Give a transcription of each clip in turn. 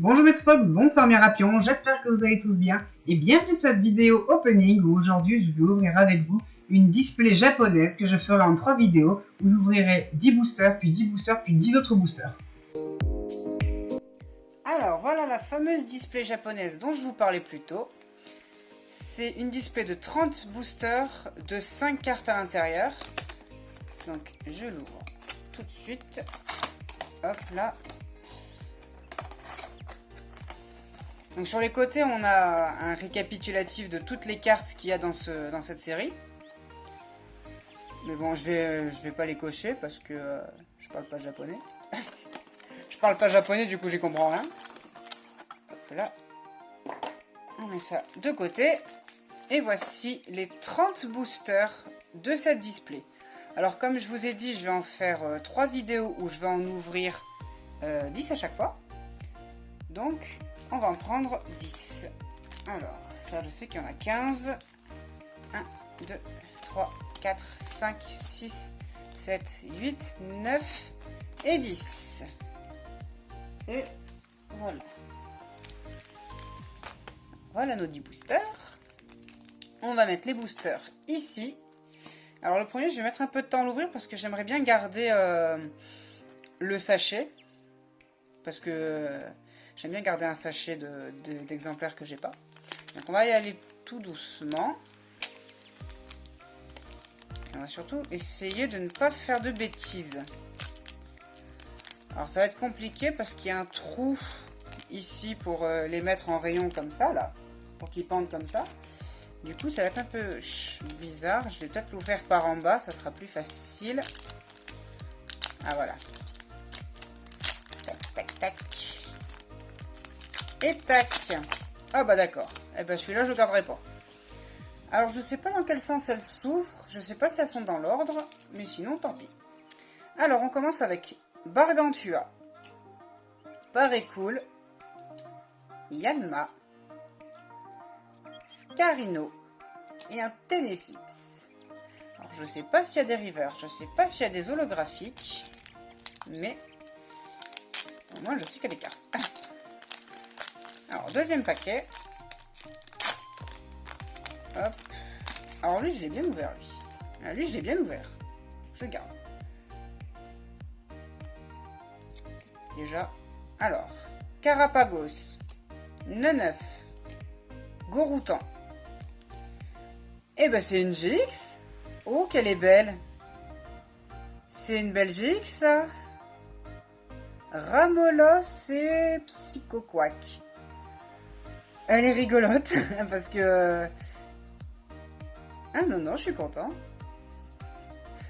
Bonjour mes Fox, bonsoir mes Rapions, j'espère que vous allez tous bien et bienvenue sur cette vidéo opening où aujourd'hui je vais ouvrir avec vous une display japonaise que je ferai en 3 vidéos où j'ouvrirai 10 boosters, puis 10 boosters, puis 10 autres boosters. Alors voilà la fameuse display japonaise dont je vous parlais plus tôt. C'est une display de 30 boosters de 5 cartes à l'intérieur. Donc je l'ouvre tout de suite. Hop là. Donc sur les côtés, on a un récapitulatif de toutes les cartes qu'il y a dans cette série. Mais bon, je vais pas les cocher parce que je parle pas japonais. Je parle pas japonais, du coup j'y comprends rien. Hop là. On met ça de côté. Et voici les 30 boosters de cette display. Alors comme je vous ai dit, je vais en faire 3 vidéos où je vais en ouvrir 10 à chaque fois. Donc on va en prendre 10. Alors, ça je sais qu'il y en a 15. 1, 2, 3, 4, 5, 6, 7, 8, 9 et 10. Et voilà. Voilà nos 10 boosters. On va mettre les boosters ici. Alors le premier, je vais mettre un peu de temps à l'ouvrir parce que j'aimerais bien garder le sachet. Parce que j'aime bien garder un sachet d'exemplaires que j'ai pas. Donc on va y aller tout doucement. On va surtout essayer de ne pas faire de bêtises. Alors ça va être compliqué parce qu'il y a un trou ici pour les mettre en rayon comme ça là. Pour qu'ils pendent comme ça. Du coup ça va être un peu bizarre. Je vais peut-être l'ouvrir par en bas, ça sera plus facile. Ah voilà. Tac tac tac. Et tac. Ah bah d'accord. Et ben celui-là je le garderai pas. Alors je sais pas dans quel sens elles s'ouvrent. Je sais pas si elles sont dans l'ordre. Mais sinon tant pis. Alors on commence avec Bargantua, Parecool, Yanma, Scarino et un Tenefix. Alors je sais pas s'il y a des rivers. Je sais pas s'il y a des holographiques. Mais au moins je sais qu'il y a des cartes. Alors, deuxième paquet. Hop. Alors, lui, je l'ai bien ouvert, lui. Ah, lui, je l'ai bien ouvert. Je le garde. Déjà. Alors, Carapagos. Neneuf. Goroutan. Eh ben, c'est une GX. Oh, qu'elle est belle. C'est une belle GX, ça. Ramolos et Psychoquack. Elle est rigolote, parce que... Ah non, je suis content.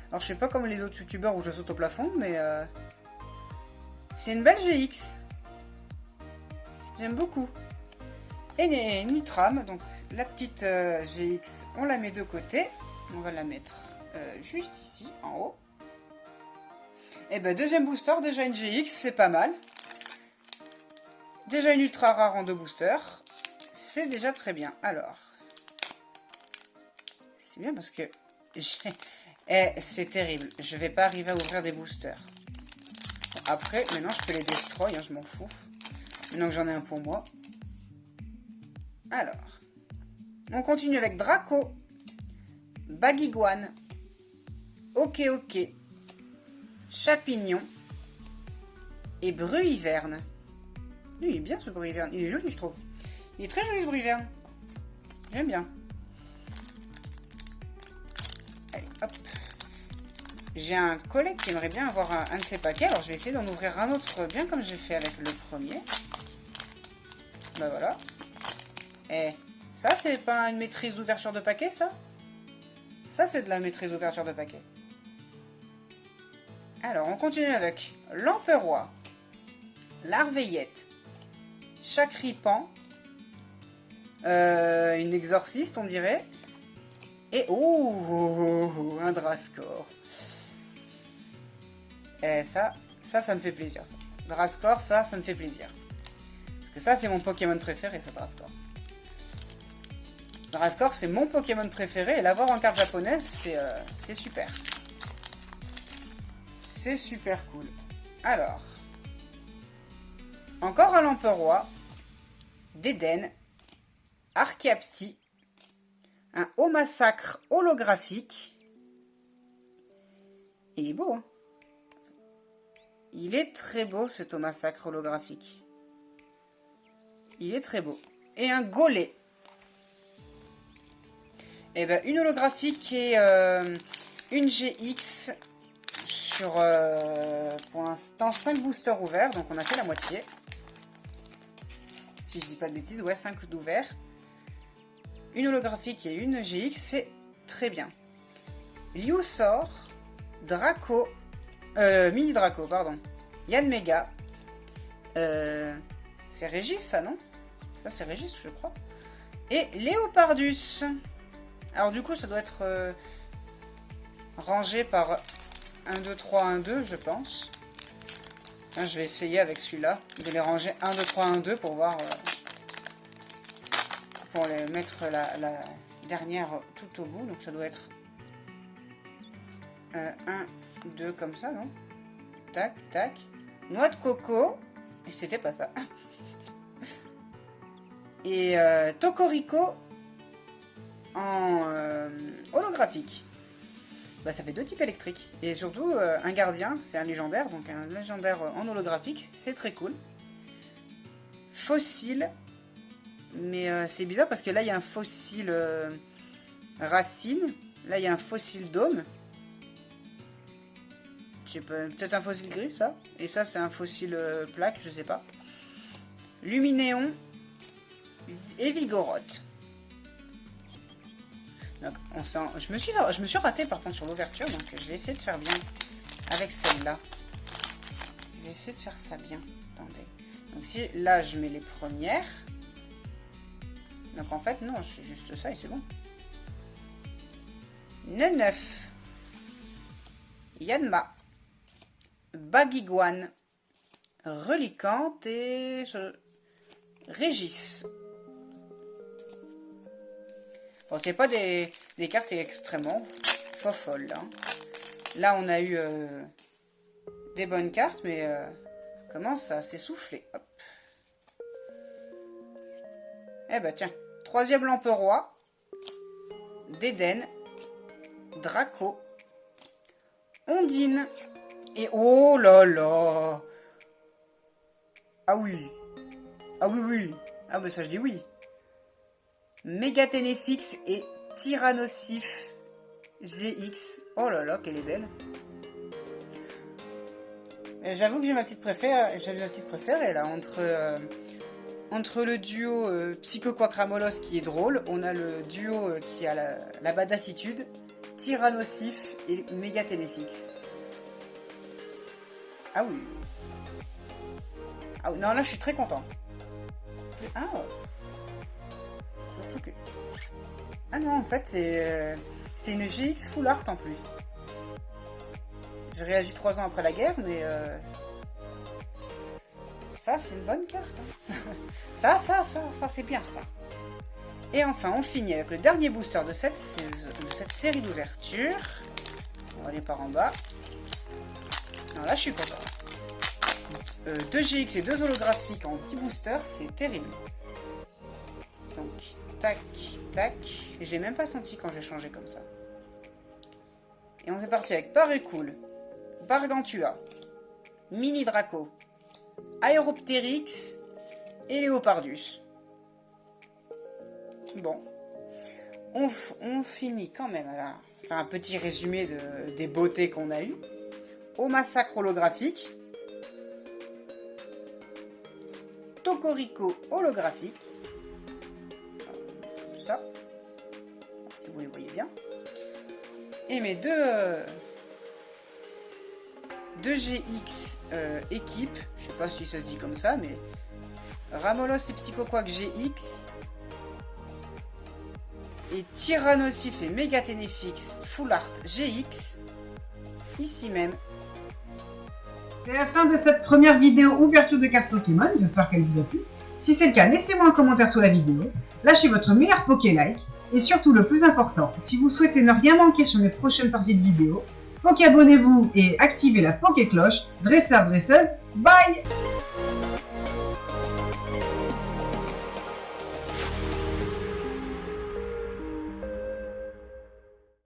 Alors je sais pas comme les autres youtubeurs où je saute au plafond, mais... C'est une belle GX. J'aime beaucoup. Et Nitram, donc la petite GX, on la met de côté. On va la mettre juste ici, en haut. Et ben deuxième booster, déjà une GX, c'est pas mal. Déjà une ultra rare en 2 boosters. C'est déjà très bien. Alors, c'est bien parce que c'est terrible. Je vais pas arriver à ouvrir des boosters. Après, maintenant je peux les destroy, hein, je m'en fous. Maintenant que j'en ai un pour moi. Alors, on continue avec Draco, Baguiguane, Ok, Chapignon et Bruhiverne. Lui, il est bien ce Bruhiverne. Il est joli, je trouve. Il est très joli ce Bruhiverne. J'aime bien. Allez, hop. J'ai un collègue qui aimerait bien avoir un de ces paquets. Alors, je vais essayer d'en ouvrir un autre bien comme j'ai fait avec le premier. Bah voilà. Et ça, c'est pas une maîtrise d'ouverture de paquet, ça? Ça, c'est de la maîtrise d'ouverture de paquet. Alors, on continue avec l'Emperoi, l'Arveillette, Chacripan, une exorciste on dirait, et un Drascore. Et ça me fait plaisir, ça. Drascore, ça me fait plaisir, parce que ça c'est mon Pokémon préféré, ça. Drascore c'est mon Pokémon préféré, et l'avoir en carte japonaise c'est super. C'est super cool. Alors Encore un Lamperoi, d'Eden, Archeapti, un Haut Massacre holographique. Il est beau, hein? Il est très beau, cet Haut Massacre holographique. Il est très beau. Et un Golem. Et ben, une holographique et une GX sur, pour l'instant, 5 boosters ouverts. Donc, on a fait la moitié. Si je dis pas de bêtises, ouais, 5 d'ouverts. Une holographique et une GX, c'est très bien. Liusor, Draco, Mini Draco, pardon. Yanmega. C'est Régis, ça, non? Ça, c'est Régis, je crois. Et Léopardus. Alors, du coup, ça doit être rangé par 1, 2, 3, 1, 2, je pense. Hein, je vais essayer avec celui-là de les ranger 1, 2, 3, 1, 2 pour voir. Pour les mettre la dernière tout au bout. Donc, ça doit être 1, 2 comme ça, non? Tac, tac. Noix de coco. Et c'était pas ça. Et Tocorico en holographique. Bah, ça fait 2 types électriques. Et surtout, un gardien, c'est un légendaire. Donc un légendaire en holographique, c'est très cool. Fossile. Mais c'est bizarre parce que là, il y a un fossile racine. Là, il y a un fossile dôme. Je sais pas, peut-être un fossile griffe, ça. Et ça, c'est un fossile plaque, je sais pas. Luminéon et Vigoroth. Donc, je me suis raté par contre sur l'ouverture, donc je vais essayer de faire bien avec celle-là. Je vais essayer de faire ça bien. Attendez. Donc si là je mets les premières. Donc en fait non, je fais juste ça et c'est bon. Neneuf. Yanma. Bagiguan. Relicante et Régis. Bon, c'est pas des cartes extrêmement folles. Hein. Là, on a eu des bonnes cartes, mais comment ça s'essoufflé. Hop. Eh ben tiens, 3e Lamperoi, d'Eden, Draco, Ondine, et oh là là. Ah oui. Ah oui, oui. Ah bah ça je dis oui. Mégaténéfix et Tyrannosif GX. Oh là là, qu'elle est belle. J'avoue que j'ai ma petite préférée là entre le duo Psychoquakramolos qui est drôle, on a le duo qui a la badassitude, Tyrannosif et Mégaténéfix. Ah oui. Ah oui, non là je suis très content. Ah. Surtout que... Ah non, en fait, c'est une GX full art en plus. Je réagis 3 ans après la guerre, mais... Ça, c'est une bonne carte. Hein. ça, c'est bien, ça. Et enfin, on finit avec le dernier booster de cette série d'ouverture. On va aller par en bas. Non, là, je suis content. 2 GX et 2 holographiques en 10 boosters, c'est terrible. Donc, tac, tac. Et je l'ai même pas senti quand j'ai changé comme ça. Et on est parti avec Parécool, Bargantua, Mini Draco, Aeroptérix et Léopardus. Bon. On finit quand même à faire un petit résumé des beautés qu'on a eues. Au massacre holographique. Tocorico holographique. Comme ça. Si vous les voyez bien. Et mes deux GX équipes. Je sais pas si ça se dit comme ça, mais Ramolos et Psychoquack GX. Et Tyrannosif et Mégaténéfix Full Art GX. Ici même. C'est la fin de cette première vidéo ouverture de cartes Pokémon, j'espère qu'elle vous a plu. Si c'est le cas, laissez-moi un commentaire sous la vidéo, lâchez votre meilleur Poké-like, et surtout le plus important, si vous souhaitez ne rien manquer sur mes prochaines sorties de vidéos, Poké abonnez-vous et activez la Poké-cloche, dresseur, dresseuse, bye!